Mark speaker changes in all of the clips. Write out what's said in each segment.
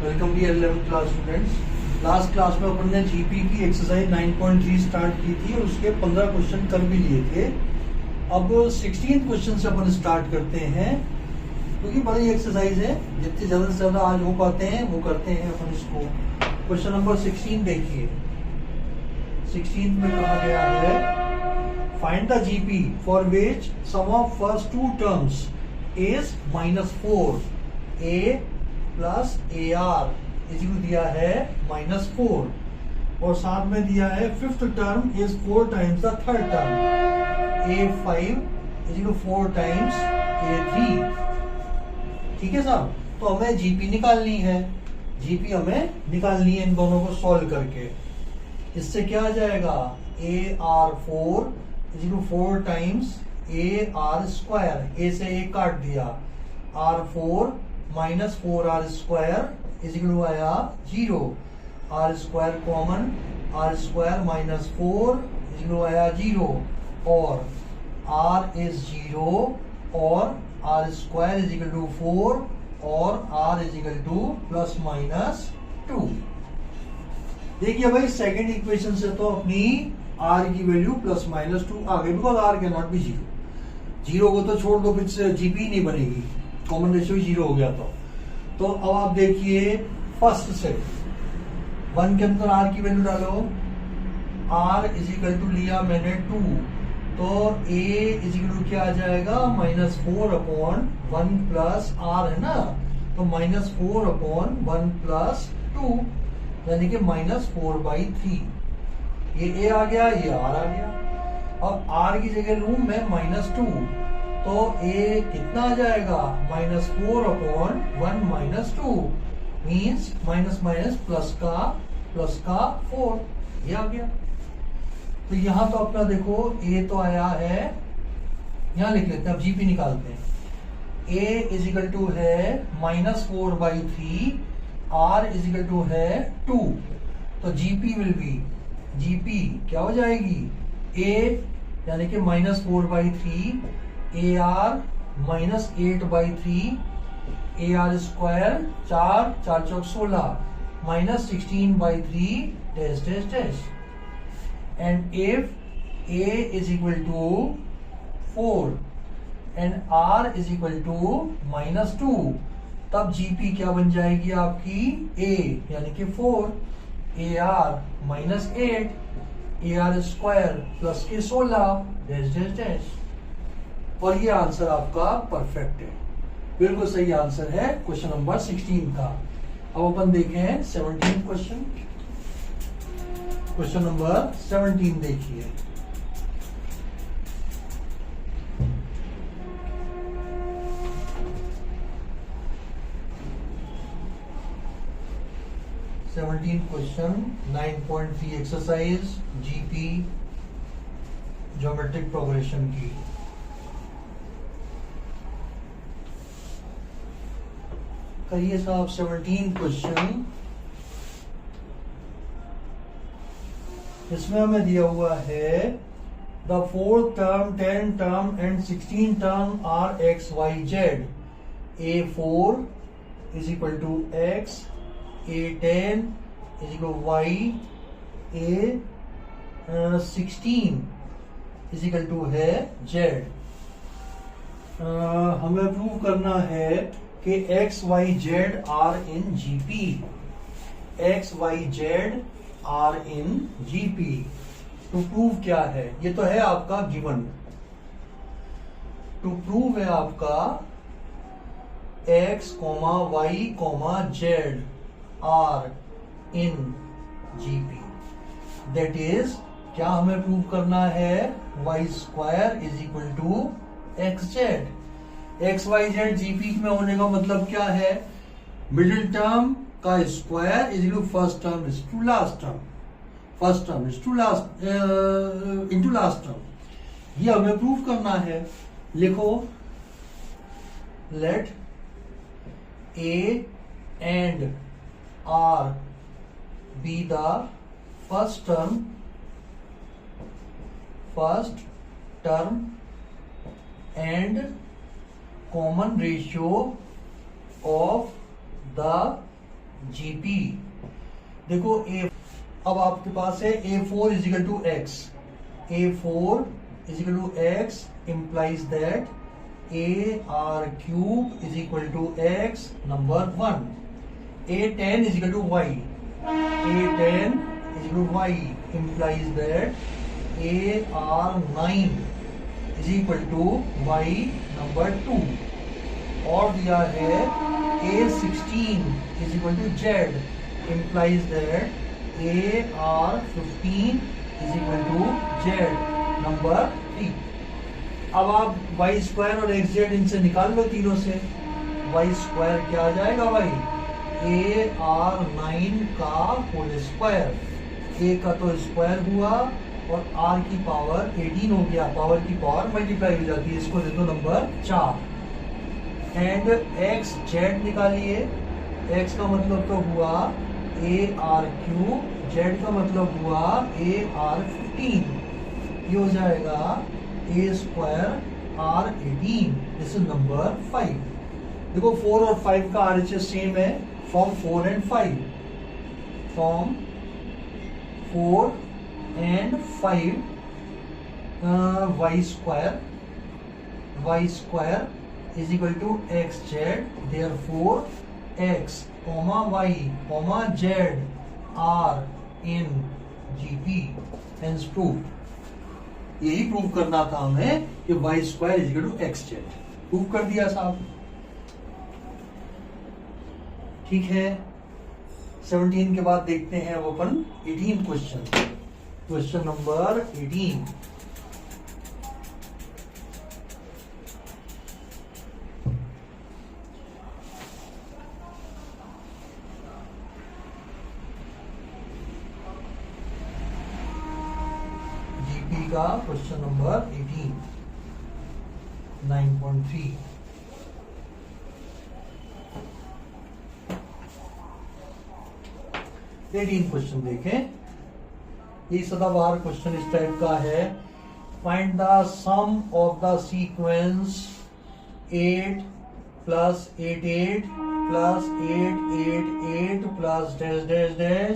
Speaker 1: Welcome to 11th class students. Last class में अपन ने जीपी की एक्सरसाइज 9.3 स्टार्ट की थी और उसके 15 क्वेश्चन कर भी लिए थे। अब 16th क्वेश्चन से अपन स्टार्ट करते हैं क्योंकि बड़ी एक्सरसाइज है, जितने ज्यादा से ज्यादा आज हो पाते हैं वो करते हैं अपन इसको। क्वेश्चन नंबर 16 देखिए। 16 में कहा गया है find the GP for which sum of first two terms is -4 a plus A R इसी को दिया है -4 और साथ में दिया है fifth term is 4 times the third term a5 इसी को 4 टाइम्स a3। ठीक है साहब, तो हमें जीपी निकालनी है। जीपी हमें निकालनी है इन दोनों को सॉल्व करके। इससे क्या आ जाएगा AR4 इसी को 4 टाइम्स AR², a से a काट दिया, R4 -4R² इजिकल आया 0, R² कॉमन, R² -4 इजिकल आया 0 और R इज 0 और R² इजिकल टू 4 और R इजिकल टू ±2। देखिए भाई सेकेंड इक्वेशन से तो अपनी R की वैल्यू ±2 आ गई, because R can not be 0 को तो छोड़ दो, फिर से जीपी नहीं बनेगी, कॉमन रेशियो 0 हो गया। तो अब आप देखिए फर्स्ट से 1 के अंदर R की वैल्यू डालो, R इजिकल टू लिया मैंने 2, तो A इजिकल टू क्या आ जाएगा -4/1 प्लस R है ना, तो -4/1 प्लस 2 यानी कि -4/3। ये A आ गया, ये R आ गया। अब R की जगह लूं मैं -2, तो A कितना आ जाएगा -4/1 -2 मीन्स माइनस प्लस का 4, ये आ गया। तो यहां तो अपना देखो A तो आया है, यहां लिख लेते हैं, अब जीपी निकालते हैं। A इजिकल टू है -4/3, R इजिकल टू है 2, तो जीपी विल बी, जीपी क्या हो जाएगी A यानी कि -4/3, AR -8/3, AR², 4 4 चौक 16 -16/3 dash dash dash. And if A is equal to 4 and R is equal to -2, तब जीपी क्या बन जाएगी आपकी A यानी कि 4, AR -8, AR² प्लस के 16 डैश डैश डैश। और ये आंसर आपका परफेक्ट है, बिल्कुल सही आंसर है क्वेश्चन नंबर 16 का। अब अपन देखें 17 क्वेश्चन। क्वेश्चन नंबर 17 देखिए। Question 9.3 exercise GP geometric progression की। करिए साहब 17 क्वेश्चन। इसमें हमें दिया हुआ है the 4th term, 10 term and 16 term are x, y, z। A4 is equal to x, A10 is equal to y, A16 is equal to है z। हमें प्रूव करना है कि x, y, z are in GP. x, y, z are in GP. To prove क्या है, ये तो है आपका गिवन। टू प्रूव है आपका x, y, z are in GP. That is क्या हमें प्रूव करना है, y² is equal to xz। X Y Z GP में होने का मतलब क्या है, मिडिल टर्म का square is equal first term is to last term, first term is to last into last term. ये हमें प्रूव करना है। लिखो let A and R be the first term and common ratio of the GP. देखो ए, अब आपके पास है A4 is equal to X, A4 is equal to X implies that AR cube is equal to X number 1, A10 is equal to Y, A10 is equal to Y implies that AR9 is equal to Y number 2, और दिया है A16 is equal to Z implies that AR15 is equal to Z number 3। अब आप Y square और x Z इनसे निकाल लो तीनों से। वाई स्क्वायर क्या आ जाएगा भाई, AR9 का होल स्क्वायर, ए का तो स्क्वायर हुआ और आर की पावर 18 हो गया, पावर की पावर मल्टीप्लाई हो जाती है, इसको दे दो नंबर 4। एंड एक्स जेड निकालिए, एक्स का मतलब तो हुआ AR3, जेड का मतलब हुआ AR15, ये हो जाएगा A square R18, this is number 5। देखो 4 और 5 का RHS सेम है, form 4 and 5, form 4 and 5, y square is equal to xz, therefore x, y, z are in GP, hence proved। यही प्रूव करना था हमें कि Y square is equal to X Z, prove कर दिया साहब। ठीक है, 17 के बाद देखते हैं अब अपन 18 क्वेश्चन, क्वेश्चन नंबर 18। का क्वेश्चन नंबर 18, 9.3। क्वेश्चन देखें, ये सदाबहार क्वेश्चन इस टाइप का है। Find the sum of the sequence 8 plus 88 plus 888 plus dash dash dash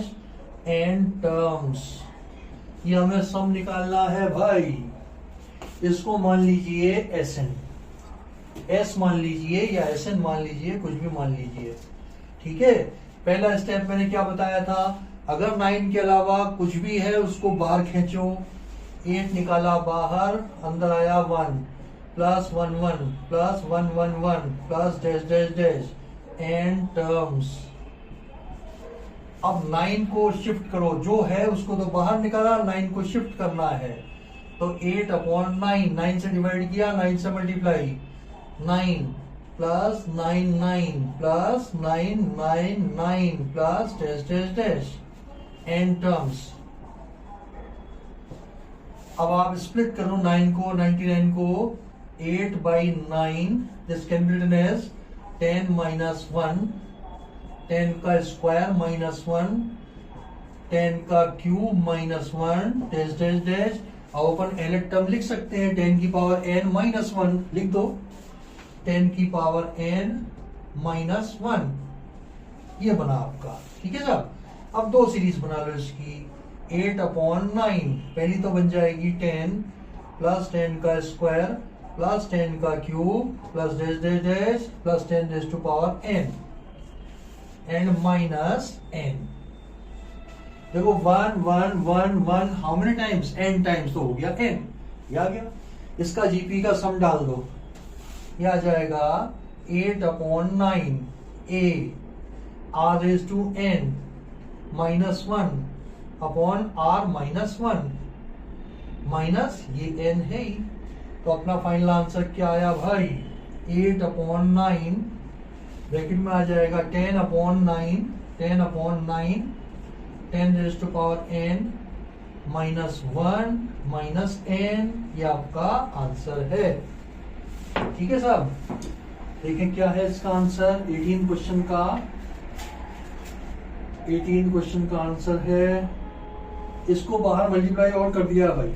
Speaker 1: and terms. ये हमें सम निकालना है भाई। इसको मान लीजिए SN, S मान लीजिए या SN मान लीजिए, कुछ भी मान लीजिए। ठीक है, पहला स्टेप मैंने क्या बताया था, अगर 9 के अलावा कुछ भी है उसको बाहर खींचो। 8 निकाला बाहर, अंदर आया 1 plus 1 1 plus 1 1 1 plus dash dash dash and terms. अब 9 को शिफ्ट करो, जो है उसको तो बाहर निकाला, 9 को शिफ्ट करना है तो 8/9, 9 से डिवाइड किया, 9 से multiply, 9 plus 9 9 plus 9 9 9 plus dash dash dash and terms. अब आप स्प्लिट करो 9 को, 99 को 8/9, this can be written as 10 minus 1, 10 का स्क्वायर माइनस 1, 10 का cube minus 1 dash dash dash. अब अपन एलएट टर्म लिख सकते हैं, 10 की पावर n माइनस 1 लिख दो, 10 की पावर n माइनस 1, ये बना आपका। ठीक है साहब, अब दो सीरीज बना लो इसकी। 8/9 पहली तो बन जाएगी 10 प्लस 10 का स्क्वायर प्लस 10 का cube plus dash dash dash plus 10 raise to power n and minus n। देखो 1 1 1 1 how many times, n times, तो हो गया n, ये आ गया। इसका जीपी का सम डाल दो, ये आ जाएगा 8/9 a r raise to n minus 1 upon r minus 1 minus ये n है ही। तो अपना फाइनल आंसर क्या आया भाई, 8/9 ब्रैकेट में आ जाएगा 10/9, 10/9 10 raise to power n minus 1 minus n, ये आपका आंसर है। ठीक है साहब, देखें क्या है इसका आंसर। 18 क्वेश्चन का 18 क्वेश्चन का आंसर है, इसको बाहर मल्टीप्लाई और कर दिया भाई,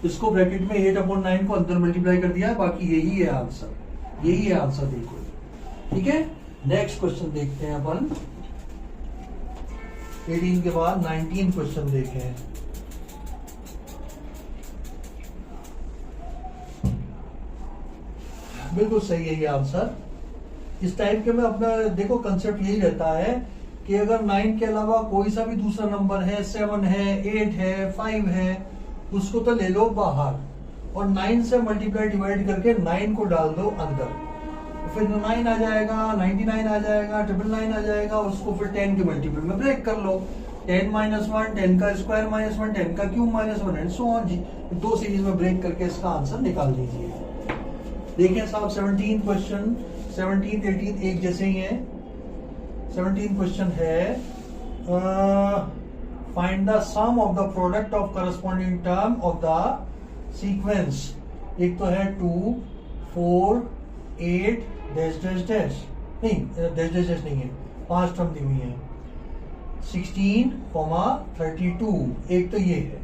Speaker 1: इसको ब्रैकेट में 8/9 को अंदर मल्टीप्लाई कर दिया है, बाकी यही है आंसर, यही है आंसर बिल्कुल। ठीक है, नेक्स्ट क्वेश्चन देखते हैं अपन। 18 के बाद 19 क्वेश्चन देखें। बिल्कुल सही है ये आंसर। इस टाइप के में अपना देखो कंसेप्ट यही रहता है कि अगर 9 के अलावा कोई सा भी दूसरा नंबर है, 7 है, 8 है, 5 है, उसको तो ले लो बाहर और 9 से मल्टीप्लाई डिवाइड करके 9 को डाल दो अंदर, फिर 9 आ जाएगा, 99 आ जाएगा, 999 आ जाएगा, उसको फिर 10 के मल्टीपल में ब्रेक कर लो। 10 -1, 10 का स्क्वायर -1, 10 का क्यूब -1 एंड सो ऑन जी। 2 सीरीज में ब्रेक करके इसका आंसर निकाल दीजिए। देखिए साहब 17 क्वेश्चन, 17, 18 एक जैसे ही है। 17 क्वेश्चन है find the sum of the product of corresponding term of the sequence. एक तो है 2, 4, 8 डैश डैश डैश, नहीं डैश डैश डैश नहीं है, 5 टर्म दी हुई है। 16, 32 एक तो ये है,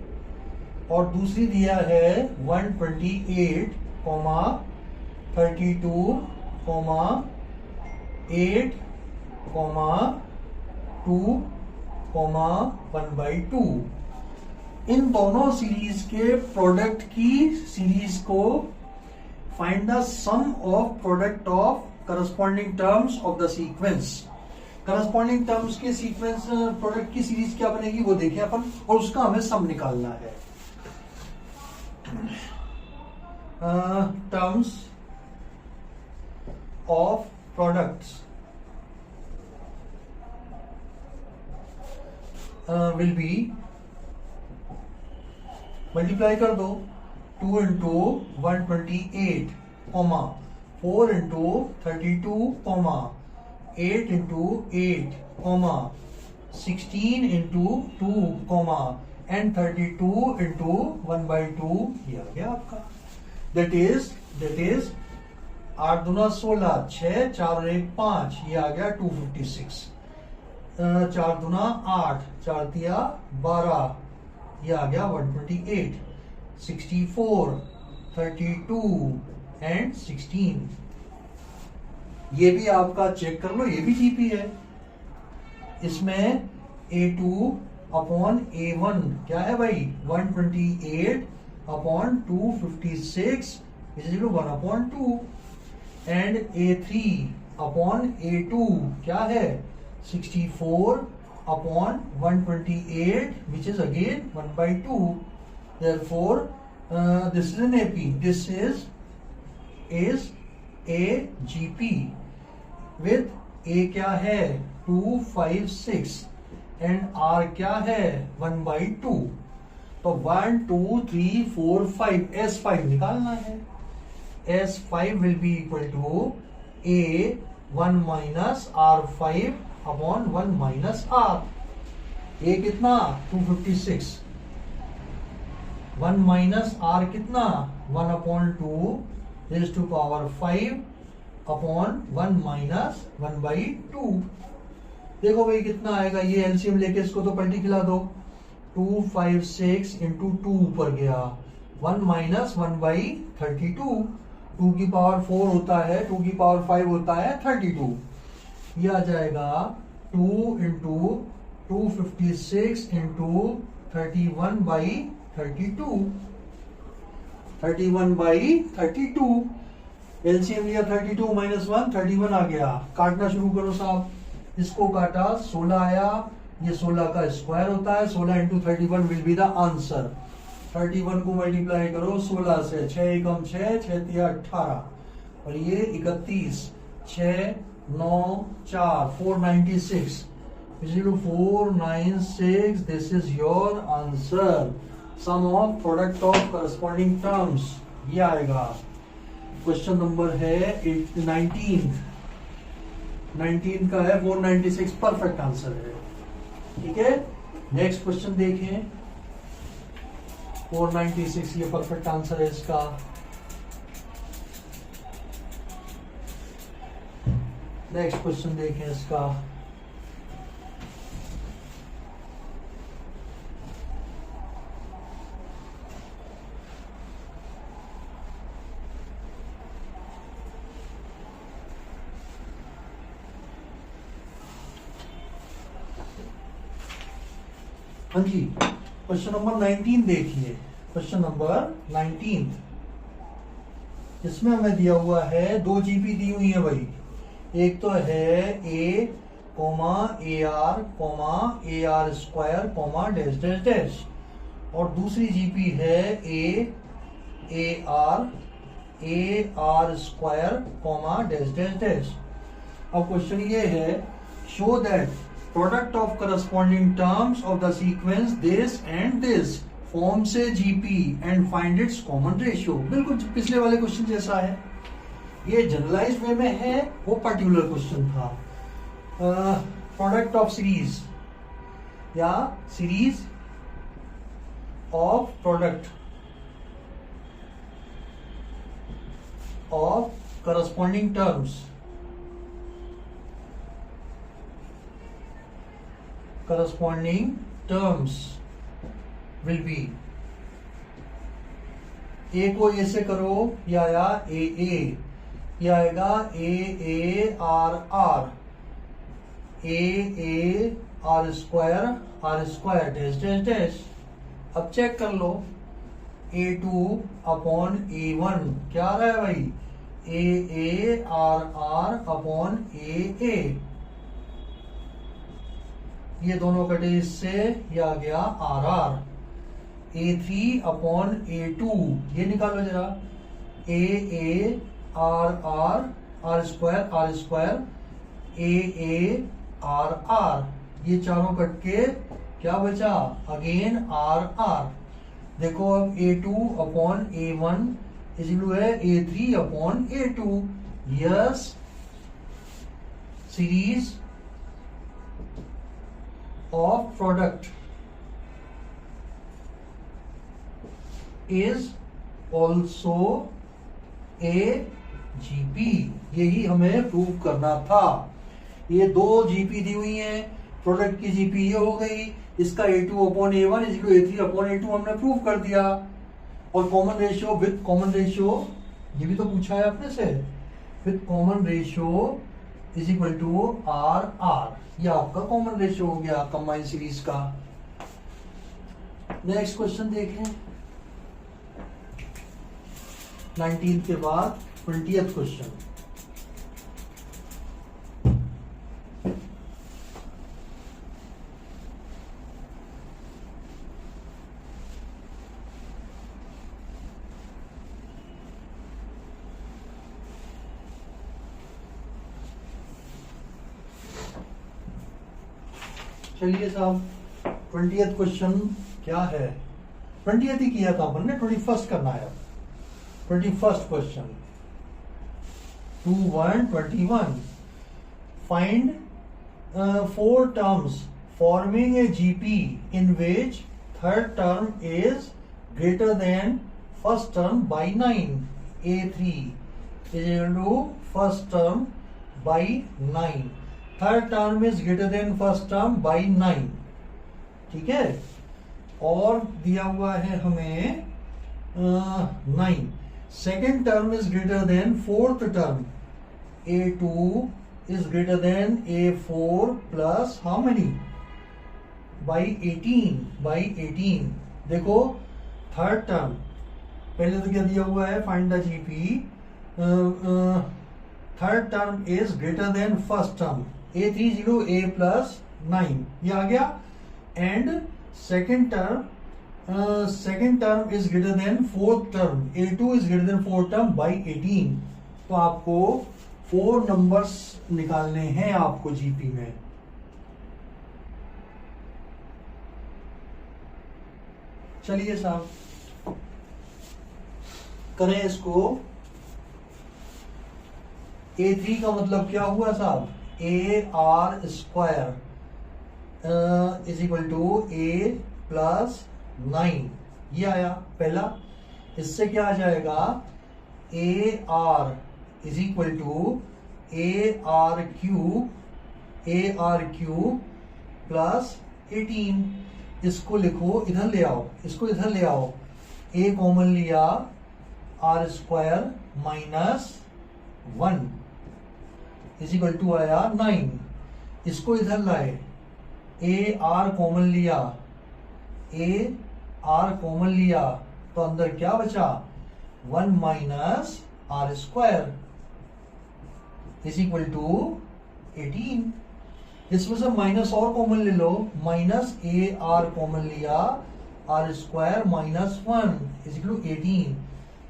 Speaker 1: और दूसरी दिया है 128, 32, 8, 2, 1/2। इन दोनों सीरीज के प्रोडक्ट की सीरीज को find the sum of product of corresponding terms of the sequence. Corresponding terms के सीक्वेंस प्रोडक्ट की सीरीज क्या बनेगी वो देखें अपन, और उसका हमें सम निकालना है। Terms of products will be, multiply कर दो 2 into 128, 4 into 32, 8 into 8, 16 into 2, and 32 into 1/2 ये आ गया आपका। That is 8 दूना 16, 6, 4 और 1 5, ये आ गया 256। 4 दूना 8, 4 तिया 12, ये आ गया 128। 64, 32 एंड 16, ये भी आपका चेक कर लो, ये भी जीपी है। इसमें A2 अपॉन A1 क्या है भाई, 128 upon 256 is 1/2, and A3 upon A2 क्या है, 64 upon 128 which is again 1/2. Therefore this is an AP, this is a GP with A क्या है 256 and R क्या है 1/2। तो 1 2 3 4 5 S5 निकालना है। S5 will be equal to A1 minus R5 upon 1 minus R। A कितना 256, 1 माइनस R कितना 1/2 raise to power 5 upon 1 minus 1/2। देखो भाई कितना आएगा, ये एलसीएम लेके इसको तो पलटी खिला दो। 256 इंटू 2 ऊपर गया, 1 माइनस 1/32। 2 की पावर 4 होता है, 2 की पावर 5 होता है 32। ये आ जाएगा 2 इंटू 256 इंटू 31/32, 31/32। एलसीएम लिया 32 माइनस 1, 31 आ गया। काटना शुरू करो साहब, इसको काटा 16 आया, ये 16 का स्क्वायर होता है, 16 into 31 will be the answer. 31 को मल्टीप्लाई करो 16 से, 6 एकम 6, 6 तिया 18, और ये 31, 6 9 4 496 496। This is your answer, sum of product of corresponding terms ये आएगा। क्वेश्चन नंबर है 19 का है 496, परफेक्ट आंसर है। ठीक है, नेक्स्ट क्वेश्चन देखें। 496 ये परफेक्ट आंसर है इसका। नेक्स्ट क्वेश्चन देखें इसका। हाँ जी, क्वेश्चन नंबर 19 देखिए। क्वेश्चन नंबर 19, इसमें हमें दिया हुआ है, दो जीपी दी हुई है भाई। एक तो है A comma A R square comma dash dash dash, और दूसरी जीपी है A R square comma dash dash dash. अब क्वेश्चन ये है, show that product of corresponding terms of the sequence this and this form से GP and find its common ratio. बिल्कुल पिछले वाले क्वेश्चन जैसा है, ये जनरलाइज वे में है, वो पर्टिकुलर क्वेश्चन था। प्रोडक्ट ऑफ सीरीज या series of product of corresponding terms will be, ए को ए से करो, ये आया ए, ये आएगा ए R square dash dash dash. अब चेक कर लो, A2 अपॉन A1 क्या आ रहा है भाई, ए आर अपॉन ए। ये दोनों कटे इससे, ये आ गया आर। A3 अपॉन A2 ये निकालो जरा, ए आर स्क्वायर ए आर, ये चारों कट के क्या बचा, अगेन आर। देखो अब A2 अपॉन A1 इजिकल है A3 upon A2। Yes, series of product is also a GP। यही हमें प्रूव करना था। ये दो जीपी दी हुई हैं, प्रोडक्ट की जीपी ये हो गई, इसका A2 upon A1 is equal A3 upon A2 हमने प्रूव कर दिया। और common ratio, with common ratio, ये भी तो पूछा है आपने से, with common ratio is equal to R. ये आपका कॉमन रेशियो हो गया कंबाइंड सीरीज का। नेक्स्ट क्वेश्चन देखें, 19 के बाद 20th क्वेश्चन। चलिए साहब, 20th क्वेश्चन क्या है, 20th ही किया था अपन ने, 21st करना है। 21st question 21 find 4 terms forming a GP in which third term is greater than first term by 9। A3 is equal to first term by 9, third term is greater than first term by 9। ठीक है, और दिया हुआ है हमें 9। Second term is greater than fourth term, A2 is greater than A4 plus how many, by 18। देखो third term, पहले तो क्या दिया हुआ है, find the GP. Third term is greater than first term, A3 0 A plus 9 ये आ गया। And second term is greater than fourth term, A2 is greater than fourth term by 18। तो आपको 4 नंबर्स निकालने हैं आपको जीपी में। चलिए साहब करें इसको। A3 का मतलब क्या हुआ साहब, A R square is equal to A plus 9, ये आया पहला। इससे क्या आ जाएगा, A R is equal to A R cube plus 18। इसको लिखो, इधर ले आओ, इसको इधर ले आओ, ए कॉमन लिया, R square minus 1 is equal to आया 9। इसको इधर लाए, ए आर कॉमन लिया, ए आर कॉमन लिया तो अंदर क्या बचा 1 minus R square is equal to 18। इसमें से माइनस और कॉमन ले लो, माइनस ए आर कॉमन लिया, R square minus 1 is equal to 18।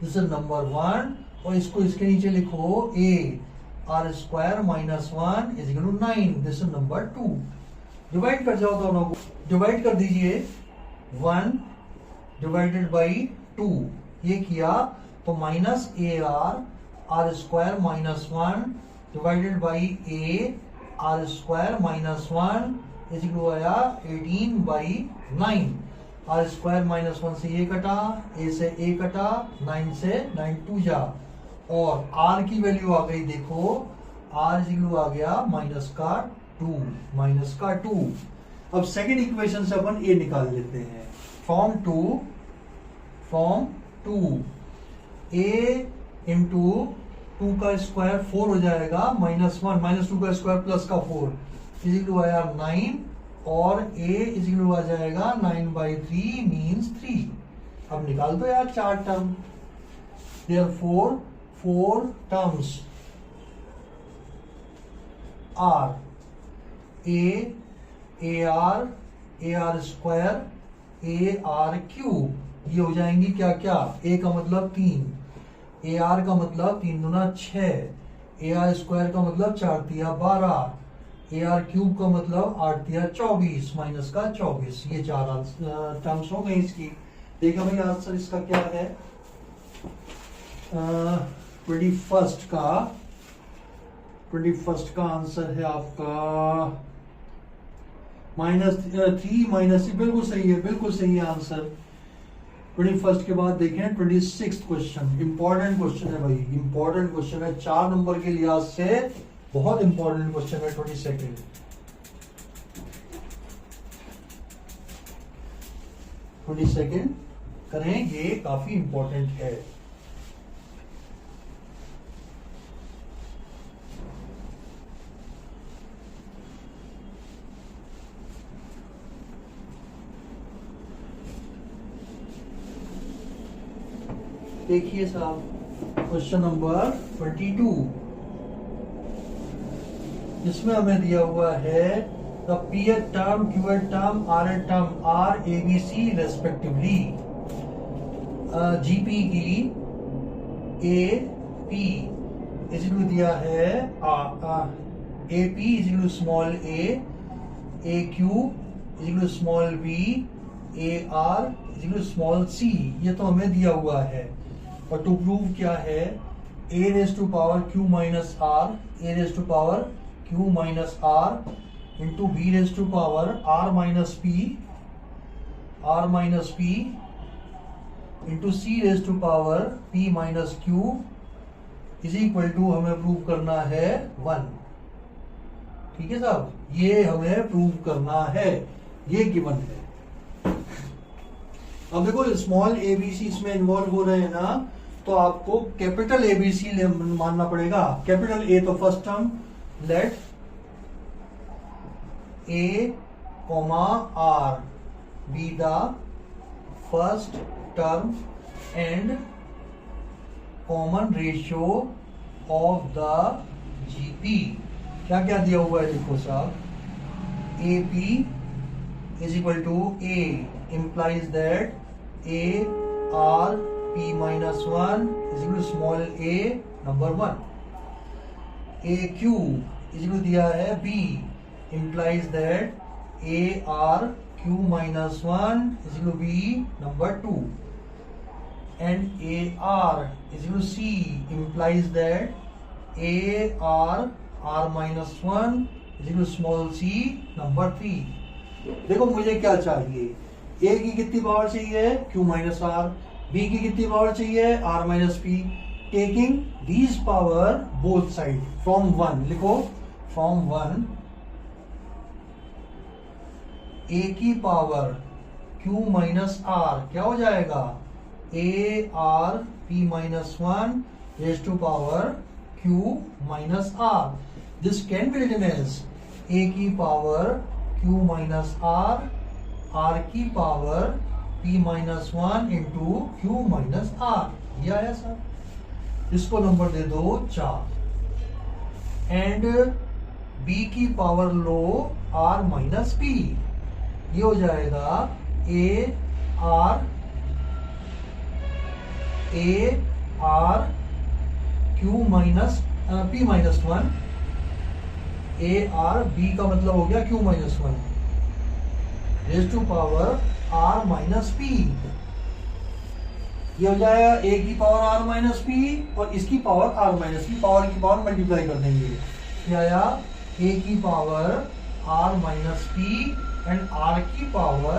Speaker 1: This is number 1 और इसको इसके नीचे लिखो A R square minus 1 is equal to 9। This is number 2। Divide कर जाओ दोनों को, डिवाइड कर दीजिए 1 डिवाइडेड बाई 2 ये किया तो minus A R square minus 1 divided by A R square minus 1 is equal आया 18 बाई 9। आर स्क्वायर माइनस 1 से ये कटा, ए से ए कटा, 9 से 9 टू जा और आर की वैल्यू आ गई, देखो आर इज इक्वल आ गया माइनस का 2। अब सेकेंड इक्वेशन से अपन ए निकाल लेते हैं। फॉर्म 2 ए इंटू 2 का स्क्वायर 4 हो जाएगा माइनस 1 माइनस 2 का स्क्वायर प्लस का 4 इज इक्वल आया 9 और a इज इक्वल आ जाएगा 9/3 मीन्स 3। अब निकाल दो यार 4 term, therefore 4 terms are A R square A R cube, ये हो जाएंगी क्या क्या, ए का मतलब 3, ए आर का मतलब 3 दूना 6, ए आर स्क्वायर का मतलब 4 तिया 12, ए आर क्यूब का मतलब 8 तिया 24 माइनस का 24। ये 4 टर्म्स हो गई इसकी। देखा भाई आंसर इसका क्या है, 21st का आंसर है आपका -3 माइनस, बिल्कुल सही है, बिल्कुल सही है आंसर। 21st के बाद देखें 26th क्वेश्चन, इंपॉर्टेंट क्वेश्चन है भाई, इंपॉर्टेंट क्वेश्चन है 4 नंबर के लिहाज से बहुत इंपॉर्टेंट क्वेश्चन है। 22nd करें, ये काफी इंपॉर्टेंट है। देखिए साहब क्वेश्चन नंबर 22, इसमें हमें दिया हुआ है the pth term, qth term, rth term are A B C respectively. GP की ए पी इज इक्वल दिया है A P is equal small A Q is equal small B, A R is equal small C, ये तो हमें दिया हुआ है। और टू प्रूव क्या है, A raise to power Q minus R, A raise to power Q minus R into B raise to power R minus P into C raise to power P minus Q is equal to हमें prove करना है 1। ठीक है साहब, ये हमें prove करना है, ये गिवन है। अब देखो स्मॉल एबीसी इसमें इन्वॉल्व हो रहे हैं ना, तो आपको कैपिटल एबीसी मानना पड़ेगा। कैपिटल ए तो first term, let A comma R be the first term and common ratio of the GP. क्या क्या दिया हुआ है देखो साहब, A P is equal to A implies that a r p minus 1 is equal to small a number 1, a q is equal to दिया है b implies that a r q minus 1 is equal to b number 2, and a r is equal to c implies that a r r minus 1 is equal to small c number 3। देखो मुझे क्या चाहिए, ए की कितनी power चाहिए, Q minus are, B की कितनी power चाहिए, R minus P. Taking these power both side from 1, लिखो फ्रॉम 1 ए की पावर क्यू माइनस आर क्या हो जाएगा, A R P minus 1 raise to power Q minus R. This can be written as A की power Q minus R R की power p minus 1 into Q minus R. ये आया sir. इसको number दे दो 4 एंड b की power लो r minus p। ये हो जाएगा a r q minus p minus 1 a r b का मतलब हो गया q minus 1 raise to power r minus p। ये हो जाएगा a की पावर r माइनस p और इसकी power r minus p, power की पावर मल्टीप्लाई कर देंगे। ये आया a की power r minus p and r की power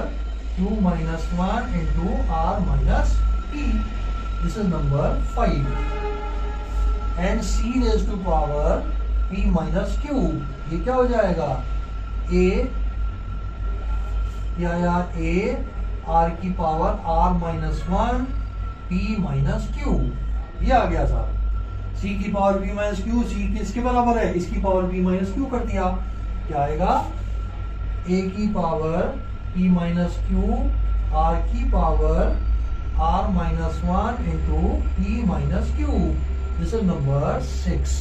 Speaker 1: q minus 1 into r minus p। This is number 5 and c raise to power p minus q। ये क्या हो जाएगा a r की power r minus 1 p minus q। ये आ गया साहब। c की power p minus q, c किसके बराबर है, इसकी पावर p माइनस q कर दिया। क्या आएगा a की power p minus q r की power r minus 1 into p minus q। This is number 6।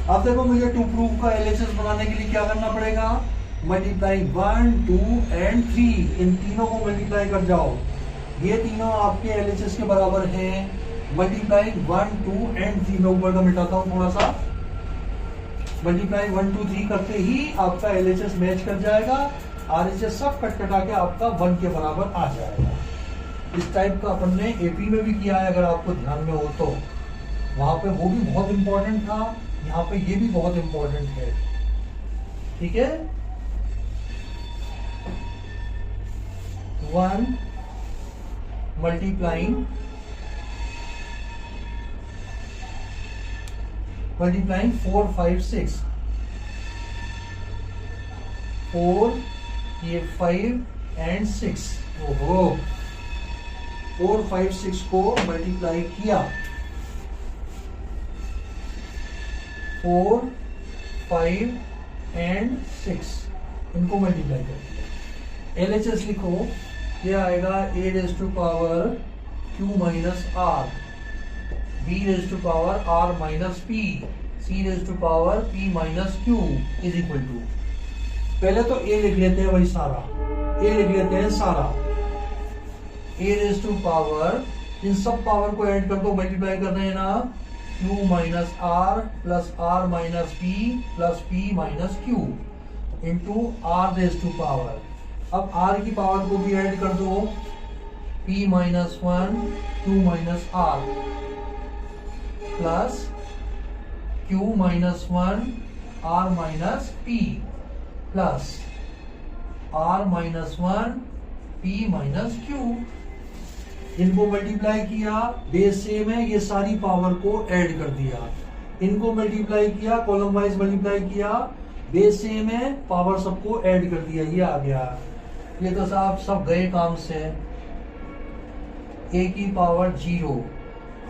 Speaker 1: अब देखो मुझे टू प्रूव का एलएचएस बनाने के लिए क्या करना पड़ेगा, मल्टीप्लाई 1 2 एंड 3, इन तीनों को मल्टीप्लाई कर जाओ। ये तीनों आपके एलएचएस के बराबर हैं। मल्टीप्लाई 1 2 एंड 3 में ऊपर का मिटाता हूं थोड़ा सा। मल्टीप्लाई 1 2 3 करते ही आपका एलएचएस मैच कर जाएगा, आरएचएस सब कट कटा के आपका 1 के बराबर आ जाएगा। इस टाइप का अपन ने एपी में भी किया है, अगर आपको ध्यान में हो तो। वहां पे वो भी बहुत इंपॉर्टेंट था, यहाँ पे ये भी बहुत इंपॉर्टेंट है। ठीक है, 1 मल्टीप्लाइंग 4 5 6 4 ये 5 एंड 6। ओहो 4 5 6 को मल्टीप्लाई किया, 4 5 एंड 6 इनको मल्टीप्लाई कर दिया। एलएचएस लिखो, ये आएगा a raise to power q minus r, b raise to power r minus p, c raise to power p minus q is equal to, पहले तो a लिख लेते हैं, वही सारा a लिख लेते हैं सारा। a रेज टू पावर, इन सब पावर को ऐड कर दो, मल्टीप्लाई कर रहे हैं ना, q minus r plus r minus p plus p minus q into r raise to power. अब r की पावर को भी ऐड कर दो, p minus 1 q minus r plus q minus 1 r minus p plus r minus 1 p minus q। इनको multiply किया, base same है, ये सारी पावर को ऐड कर दिया। इनको मल्टीप्लाई किया, कॉलम वाइज मल्टीप्लाई किया, बेस सेम है, पावर सबको ऐड कर दिया। ये आ गया। ये तो साहब सब गए काम से। a की पावर 0,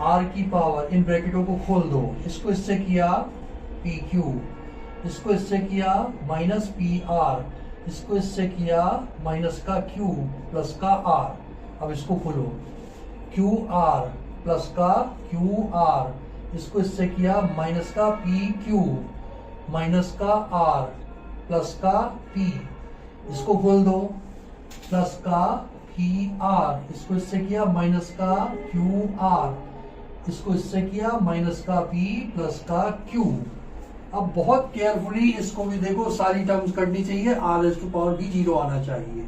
Speaker 1: r की पावर, इन ब्रैकेटों को खोल दो, इसको इससे किया pq, इसको इससे किया माइनस pr, इसको इससे किया माइनस का q प्लस का r। अब इसको खोलो, qr प्लस का qr, इसको इससे किया माइनस का pq माइनस का r प्लस का p, इसको खोल दो, प्लस का pr, इसको इससे किया माइनस का qr, इसको इससे किया माइनस का p प्लस का q। अब बहुत केयरफुली इसको भी देखो, सारी टर्म्स करनी चाहिए, r रेज़ टू पावर भी 0 आना चाहिए।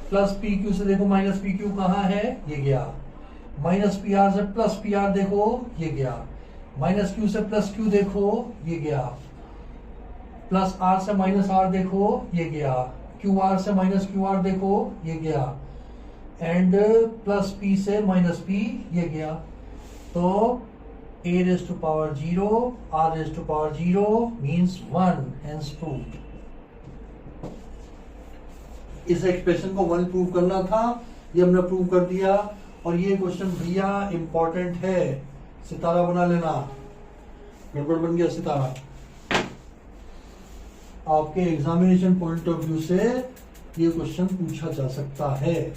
Speaker 1: प्लस पी क्यू से देखो माइनस पी क्यू कहाँ है, ये गया। माइनस पी आर से प्लस पी आर देखो, ये गया। माइनस क्यू से प्लस क्यू देखो, ये गया। प्लस आर से माइनस आर देखो, ये गया। क्यू आर से माइनस क्यू आर देखो, ये गया। एंड प्लस पी से माइनस पी, ये गया। तो a raise to power 0, r raise to power 0 means 1, hence proved. इस एक्सप्रेशन को 1 प्रूव करना था, ये हमने प्रूव कर दिया। और ये क्वेश्चन भैया इंपॉर्टेंट है, सितारा बना लेना। गड़बड़ बन गया सितारा। आपके एग्जामिनेशन पॉइंट ऑफ व्यू से ये क्वेश्चन पूछा जा सकता है।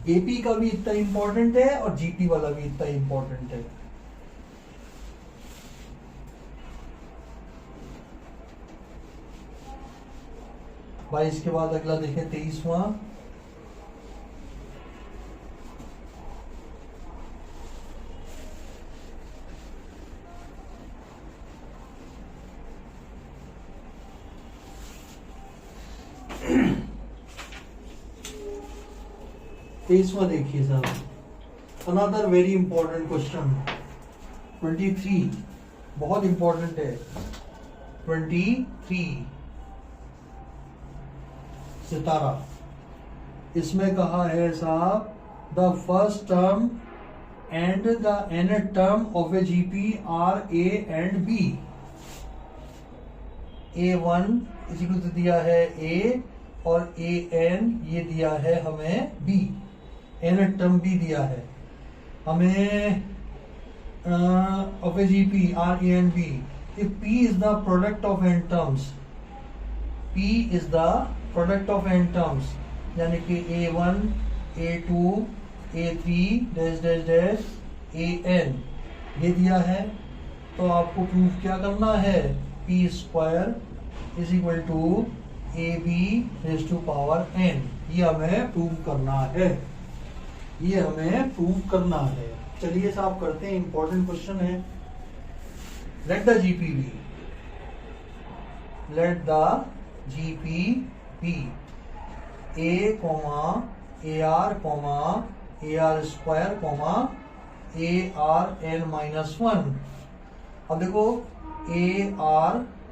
Speaker 1: एपी का भी इतना इंपॉर्टेंट है और जीपी वाला भी इतना इंपॉर्टेंट है। भाई इसके बाद अगला देखें 23वां। तेईसवां देखिए साहब, अनदर वेरी इंपॉर्टेंट क्वेश्चन 23, बहुत इंपॉर्टेंट है। 23 सितारा, इसमें कहा है साहब the first term and the nth term of a GP are A and B. A1 इसी को दिया है A और AN ये दिया है हमें B, nth टर्म भी दिया है हमें of a GP are A and B. If P is the product of n terms, P is the product of n terms, यानी कि A1 A2 A3 dash dash dash AN ये दिया है, तो आपको प्रूफ क्या करना है, P square is equal to AB raise to power n। ये हमें प्रूव करना है, ये हमें प्रूव करना है। चलिए साहब करते हैं, इंपॉर्टेंट क्वेश्चन है। Let the GP be, let the GP be A comma AR AR square comma ARn-1। अब देखो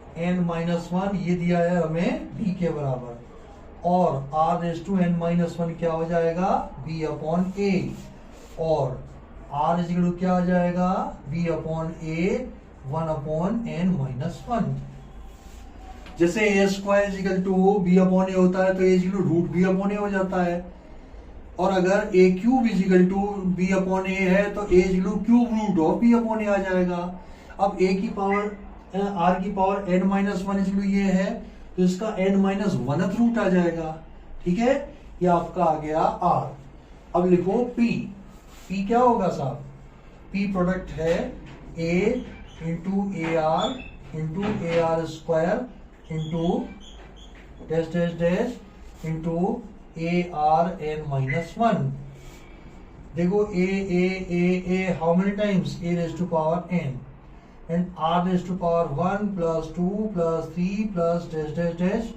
Speaker 1: ARn-1 ये दिया है हमें B के बराबर, और R⁻n-1 क्या हो जाएगा, B अपॉन A, और R इज इक्वल टू क्या हो जाएगा, B upon A 1 upon n-1। जैसे A square is equal to B upon A होता है तो A is equal to root B upon A हो जाता है, और अगर A cube is equal to B upon A है तो A is equal to cube root of B upon A आ जाएगा। अब A की पावर R की पावर n-1 इज इक्वल ये है, तो इसका n-1th रूट आ जाएगा। ठीक है, ये आपका आ गया R। अब लिखो P, P क्या होगा साहब, P प्रोडक्ट है A into AR square into dash dash dash into ARn-1। देखो A how many times, A raise to power n and R raised to power 1 plus 2 plus 3 plus dash dash dash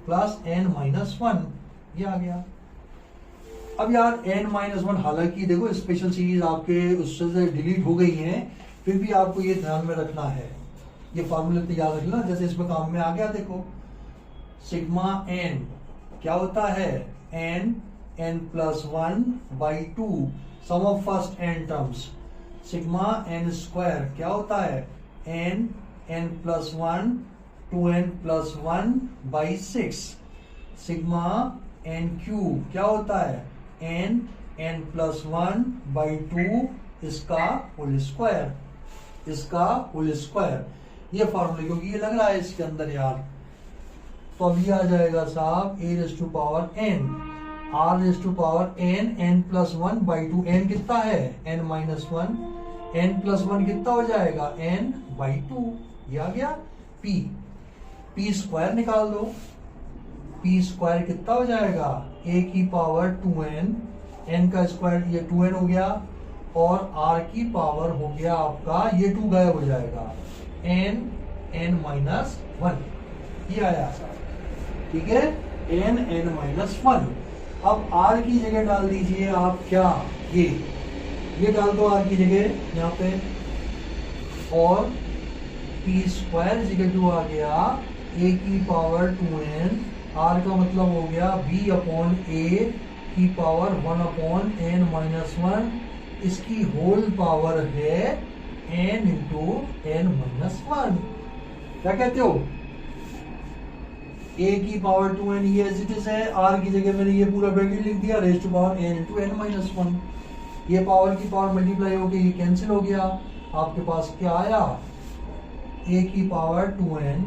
Speaker 1: plus n-1, ये आ गया। अब यार n-1, हालांकि देखो special series आपके उससे डिलीट हो गई हैं, फिर भी आपको ये ध्यान में रखना है, ये फॉर्मूले तो याद रखना, जैसे इसमें काम में आ गया। देखो सिग्मा n क्या होता है, n+1/2 sum of first n terms. Sigma n square क्या होता है, n+1 2n+1/6। Sigma n cube क्या होता है, n+1/2 इसका होल स्क्वायर, इसका होल स्क्वायर। ये फॉर्मूला क्योंकि ये लग रहा है इसके अंदर यार, तो अब ये आ जाएगा साहब A raise to power n, R raise to power n, n+1/2, n कितना है n-1, n+1 कितना हो जाएगा n/2, ये आ गया P स्क्वायर निकाल दो, P स्क्वायर कितना हो जाएगा A की पावर 2n, n का स्क्वायर ये 2n हो गया, और R की पावर हो गया आपका, ये 2 गायब हो जाएगा n-1, ये आया। ठीक है, n-1। अब R की जगह डाल दीजिए आप क्या, ये डाल दो R की जगह यहाँ पे, और P square is equal to आ गया A की पावर 2n, R का मतलब हो गया B अपॉन A की पावर 1 अपॉन n-1, इसकी होल पावर है n इंटू n-1। क्या कहते हो, A की पावर 2n ये एज इट इज है, R की जगह मैंने ये पूरा ब्रैकेट लिख दिया, raise to power n into n-1। ये पावर की पावर मल्टीप्लाई हो गई, ये कैंसिल हो गया, आपके पास क्या आया, A की पावर 2n,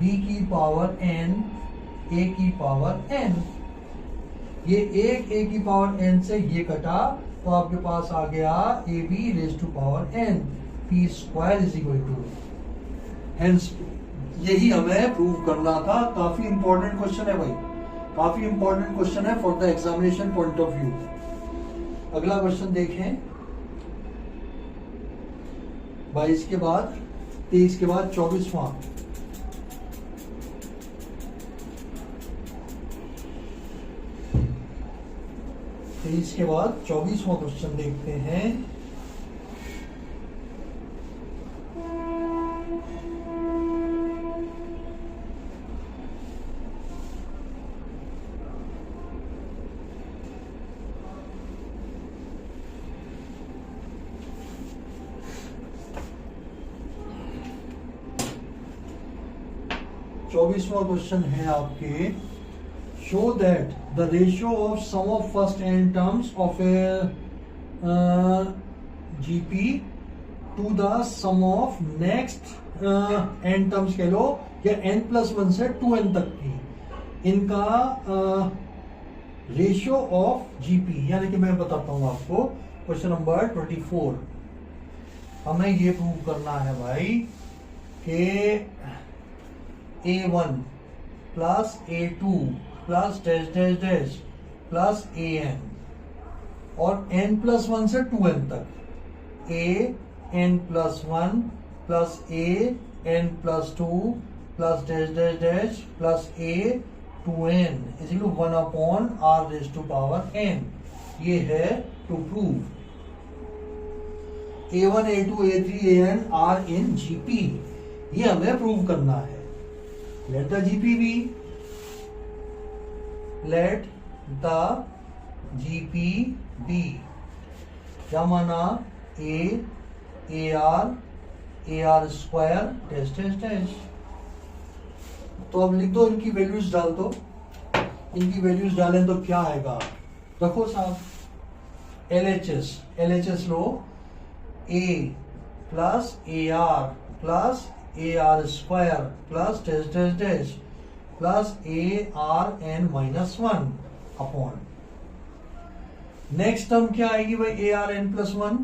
Speaker 1: B की पावर n ए की पावर एन। ये एक ए की पावर एन से ये कटा तो आपके पास आ गया A B raise to power N P square is equal to. Hence यही हमें प्रूव करना था। काफी इंपॉर्टेंट क्वेश्चन है भाई, काफी इंपॉर्टेंट क्वेश्चन है for the examination point of view. अगला क्वेश्चन देखें। 22 के बाद 23 के बाद 24वां। इसके बाद 24वां क्वेश्चन देखते हैं। चौबीसवां क्वेश्चन है आपके, show that the ratio of sum of first N terms of a GP to the sum of next N terms कह लो या n+1 से 2n तक की, इनका रेशियो ऑफ जीपी, यानी कि मैं बताता हूं आपको। क्वेश्चन नंबर 24, हमें ये प्रूव करना है भाई कि A1 plus A2 plus dash dash dash plus AN और n+1 से 2n तक AN+1 plus AN+2 plus dash dash dash plus A2n is equal to 1/r raise to power n। ये है to prove A1 A2 A3 AN are in GP। ये हमें prove करना है। Let the GP be, let the GP be, क्या माना, AR square test test test. तो अब लिख दो, इनकी वैल्यूज डाल दो। इनकी वैल्यूज डालें तो क्या आएगा, रखो साहब। LHS low, A plus AR plus AR square plus dash dash dash plus ARn-1 upon. Next term क्या आएगी भाई, ARn+1,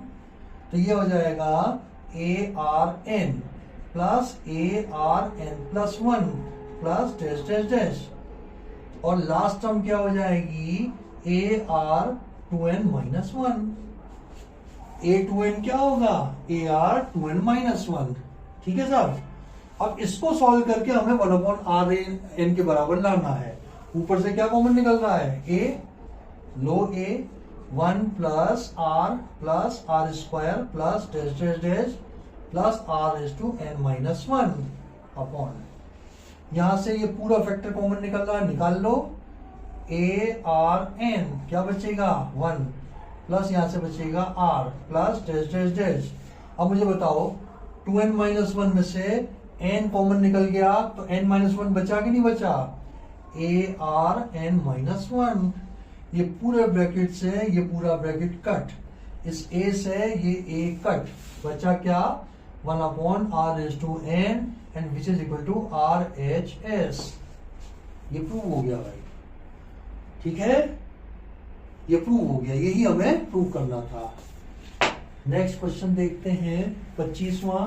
Speaker 1: तो ये हो जाएगा ARn plus ARn+1 plus dash dash dash, और लास्ट टर्म क्या हो जाएगी, AR2n-1। A2n क्या होगा, AR2n-1। ठीक है साहब। अब इसको सॉल्व करके हमें 1/r के बराबर लाना है। ऊपर से क्या कॉमन निकल रहा है, a low a 1 plus r square plus dash dash dash plus r⁻n-1 upon, यहां से ये पूरा फैक्टर कॉमन निकल रहा है, निकाल लो। ARn क्या बचेगा, 1 प्लस यहां से बचेगा r plus dash dash dash. अब मुझे बताओ 2n-1 में से n कॉमन निकल गया तो n-1 बचा कि नहीं बचा, ARn-1। ये पूरे ब्रैकेट से ये पूरा ब्रैकेट कट, इस a से ये a कट, बचा क्या, 1/r⁻n and which is equal to RHS। ये प्रूव हो गया भाई, ठीक है, ये प्रूव हो गया। यही हमें प्रूव करना था। नेक्स्ट क्वेश्चन देखते हैं, 25वां।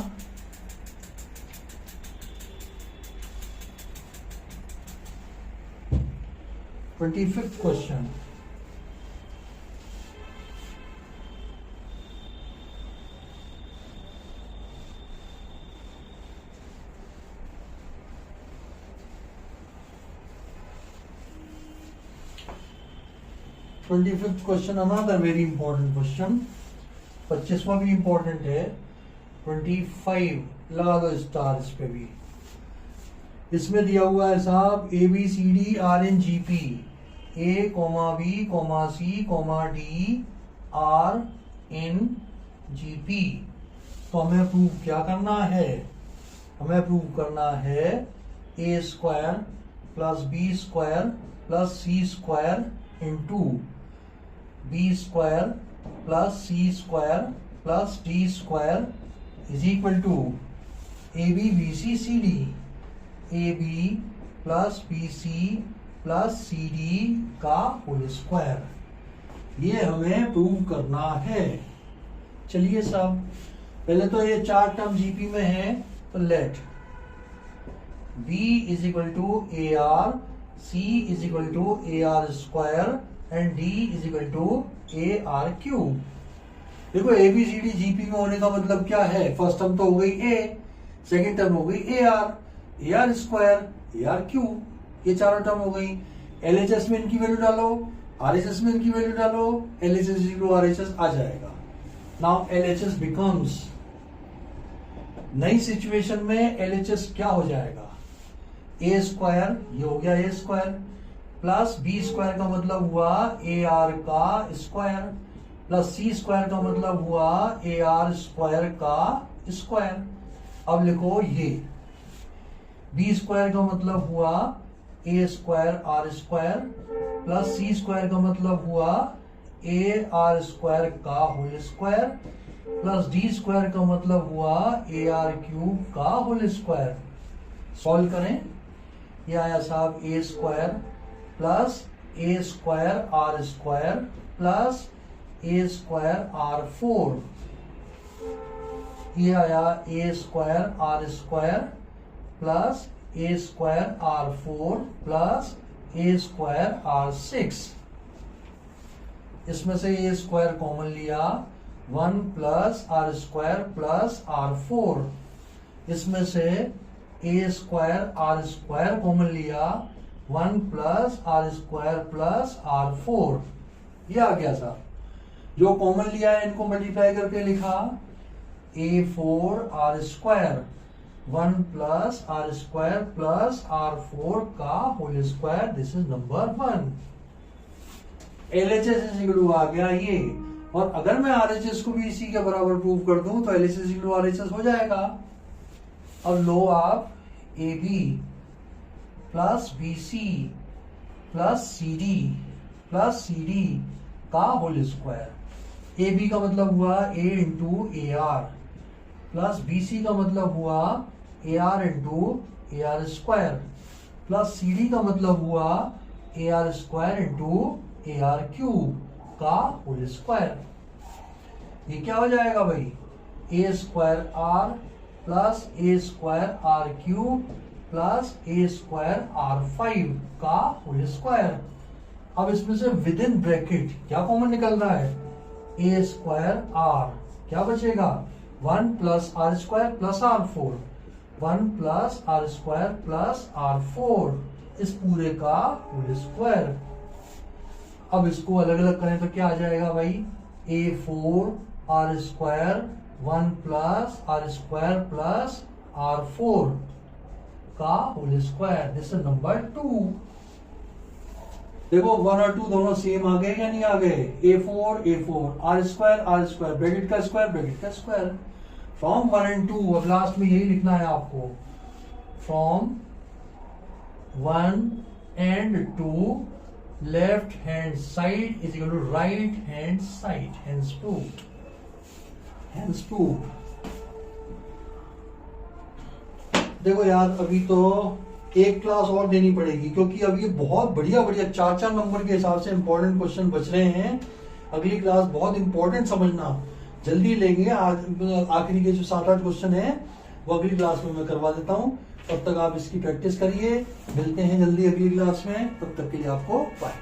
Speaker 1: Twenty fifth question. Twenty fifth question, another very important question. 25वां भी इंपॉर्टेंट है। 25 लगा दो स्टार इस पे भी। इसमें दिया हुआ है साहब ABCD RNGP, A, B, C, D R in GP। तो हमें प्रूव क्या करना है, हमें प्रूव करना है A square plus B square plus C square into B square plus C square plus D square is equal to AB BC CD, AB plus BC plus CD का whole square, ये हमें prove करना है। चलिए साहब, पहले तो ये चार टर्म जीपी में है, तो let B is equal to AR, C is equal to AR square and D is equal to AR cube. देखो ABCD जीपी में होने का मतलब क्या है? फर्स्ट टर्म तो हो गई A, सेकेंड टर्म हो गई AR स्क्वायर, AR क्यूब, ये चारों टर्म हो गई। LHS में इनकी वैल्यू डालो, RHS में इनकी वैल्यू डालो, LHS is equal to RHS आ जाएगा। नाउ LHS बिकम्स, नई सिचुएशन में LHS क्या हो जाएगा? A स्क्वायर, ये हो गया A square, plus B square का मतलब हुआ AR का स्क्वायर, प्लस C स्क्वायर का मतलब हुआ AR स्क्वायर का स्क्वायर। अब लिखो ये B स्क्वायर का मतलब हुआ A square R square, plus C square का मतलब हुआ AR स्क्वायर का whole square, plus D square का मतलब हुआ AR क्यूब का होल स्क्वायर। सॉल्व करें, ये आया साहब A square plus A square R square plus A square R4, ये आया A square R square plus A square R4 plus A square R6। इसमें से A स्क्वायर कॉमन लिया, 1 plus R square plus R4, इसमें से A square R square common लिया, 1 plus R square plus R4, ये आ गया साहब। जो कॉमन लिया है इनको मल्टीप्लाई करके लिखा A4 R square, 1 plus R square plus R4 का whole square, this is number 1। LHS is equal to आ गया ये, और अगर मैं RHS को भी इसी के बराबर प्रूव कर दूं तो LHS is equal to RHS हो जाएगा। अब लो आप AB plus BC plus CD का होल स्क्वायर। AB का मतलब हुआ A into AR, plus BC का मतलब हुआ AR into AR square, plus CD का मतलब हुआ AR square into AR cube का होल स्क्वायर। ये क्या हो जाएगा भाई? A square R plus A square R cube plus A square R5 का होल स्क्वायर। अब इसमें से विद इन ब्रैकेट क्या कॉमन निकल रहा है? A स्क्वायर R, क्या बचेगा? 1 plus R square plus R4, 1 plus R square plus R4, इस पूरे का होल स्क्वायर। अब इसको अलग अलग करें तो क्या आ जाएगा भाई? A4 R square 1 plus R square plus R4 का whole square, this is number 2। देखो 1 और 2 दोनों सेम आ गए या नहीं आ गए? A4 R स्क्वायर, ब्रैकेट का स्क्वायर, फ्रॉम 1 एंड 2। अब लास्ट में यही लिखना है आपको, from 1 and 2 left hand side is equal to right hand side, hence proved. देखो यार, अभी तो एक क्लास और देनी पड़ेगी, क्योंकि अब ये बहुत बढ़िया 4 नंबर के हिसाब से इंपॉर्टेंट क्वेश्चन बच रहे हैं। अगली क्लास बहुत इंपॉर्टेंट समझना, जल्दी लेंगे। आखिरी के जो 7-8 क्वेश्चन है वो अगली क्लास में मैं करवा देता हूँ। तब तक आप इसकी प्रैक्टिस करिए, मिलते हैं जल्दी अगली क्लास में। तब तक के लिए आपको बाय।